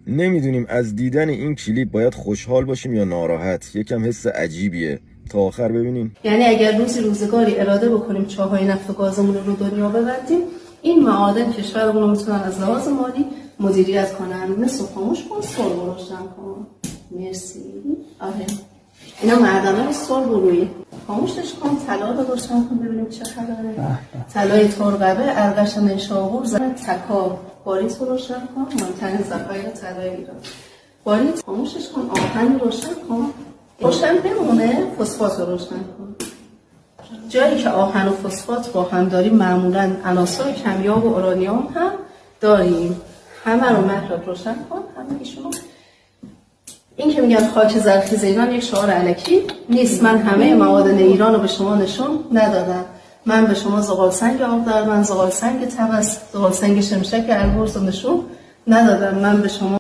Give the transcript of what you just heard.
نمیدونیم از دیدن این کلیپ باید خوشحال باشیم یا ناراحت. یکم حس عجیبیه. تا آخر ببینیم. یعنی اگر روزگاری اراده بکنیم چاهای نفت و گازمون رو دنیا ببندیم، این معادن کشورمون رو میتونن از لحاظ مالی مدیریت کنن. نصف خاموش کن، سرب روشن کن. مرسی. آره اینا معدن‌های سرب روی خاموشش کن، طلا رو روشن کن ببینیم چه خبره. طلای ترقبه، ارغش نشابور، زن تکا، باریت رو روشن کن، منتن زفایر طلای ایران. باریت خاموشش کن، آهن روشن کن. روشن بمونه، فسفات رو روشن کن. جایی که آهن و فسفات با هم داریم معمولاً عناصر کمیاب و اورانیوم هم داریم. همه رو مهرات روشن کن، همه ایشونو. این که میگن خاک زرخیز ایران یک شعار الکی نیست. من همه معادن ایران رو به شما نشون ندادم. من به شما زغال سنگ آبدار، من زغال سنگ طبس، زغال سنگ شمشک البرز رو نشون ندادم. من به شما